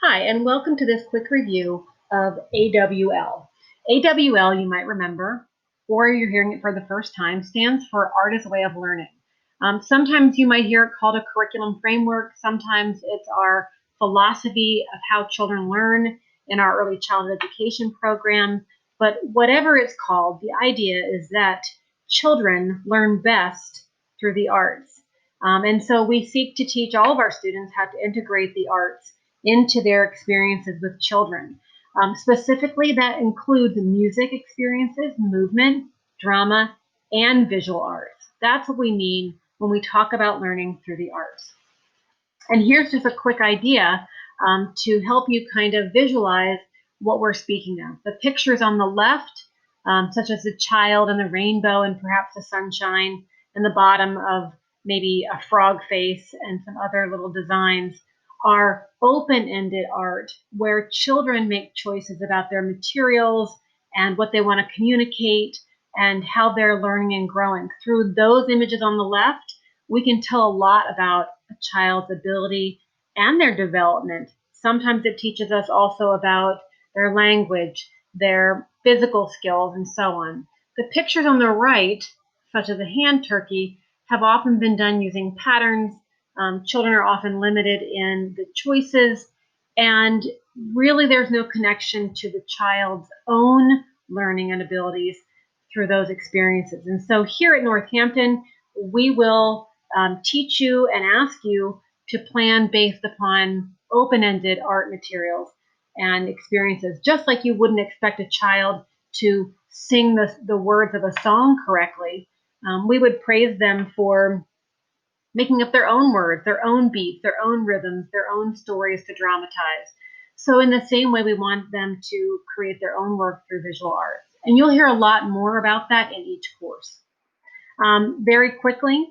Hi, and welcome to this quick review of AWL. AWL, you might remember, or you're hearing it for the first time, stands for Art as a Way of Learning. Sometimes you might hear it called a curriculum framework. Sometimes it's our philosophy of how children learn in our early childhood education program. But whatever it's called, the idea is that children learn best through the arts. And so we seek to teach all of our students how to integrate the arts into their experiences with children. Specifically, that includes music experiences, movement, drama, and visual arts. That's what we mean when we talk about learning through the arts. And here's just a quick idea to help you kind of visualize what we're speaking of. The pictures on the left, such as the child and the rainbow and perhaps the sunshine, and the bottom of maybe a frog face and some other little designs, are open-ended art where children make choices about their materials and what they want to communicate and how they're learning and growing. Through those images on the left, we can tell a lot about a child's ability and their development. Sometimes it teaches us also about their language, their physical skills, and so on. The pictures on the right, such as a hand turkey, have often been done using patterns. Children are often limited in the choices, and really there's no connection to the child's own learning and abilities through those experiences. And so here at Northampton, we will teach you and ask you to plan based upon open-ended art materials and experiences, just like you wouldn't expect a child to sing the words of a song correctly. We would praise them for making up their own words, their own beats, their own rhythms, their own stories to dramatize. So in the same way, we want them to create their own work through visual arts. And you'll hear a lot more about that in each course. Very quickly,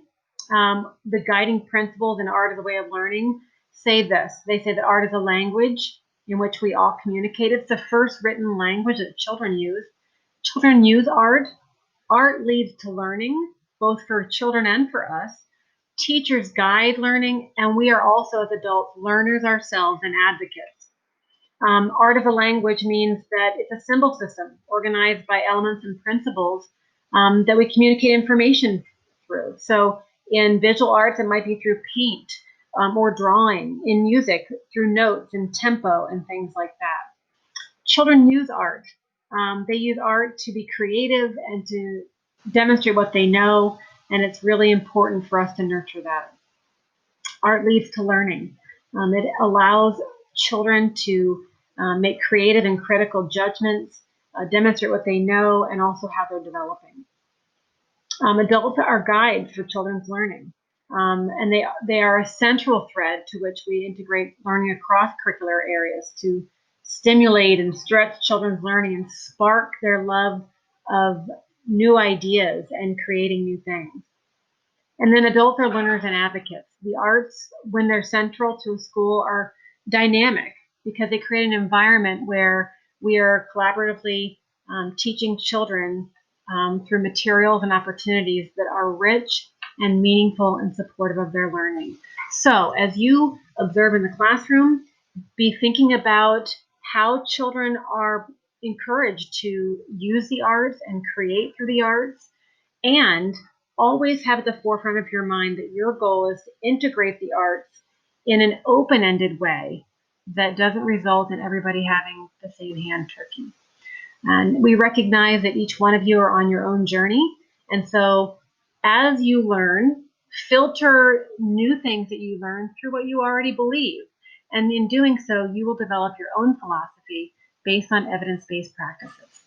the guiding principles in Art as a Way of Learning say this. They say that art is a language in which we all communicate. It's the first written language that children use. Children use art. Art leads to learning, both for children and for us. Teachers guide learning, and we are also, as adults, learners ourselves and advocates. Art as a language means that it's a symbol system organized by elements and principles that we communicate information through. So in visual arts, it might be through paint or drawing. In music, through notes and tempo and things like that. Children use art. They use art to be creative and to demonstrate what they know, and it's really important for us to nurture that. Art leads to learning. It allows children to make creative and critical judgments, demonstrate what they know, and also how they're developing. Adults are guides for children's learning, and they are a central thread to which we integrate learning across curricular areas to stimulate and stretch children's learning and spark their love of new ideas and creating new things. And then adults are learners and advocates. The arts, when they're central to a school, are dynamic because they create an environment where we are collaboratively teaching children through materials and opportunities that are rich and meaningful and supportive of their learning. So as you observe in the classroom, be thinking about how children are encouraged to use the arts and create through the arts, and always have at the forefront of your mind that your goal is to integrate the arts in an open-ended way that doesn't result in everybody having the same hand turkey. And we recognize that each one of you are on your own journey. And so as you learn, filter new things that you learn through what you already believe. And in doing so, you will develop your own philosophy based on evidence-based practices.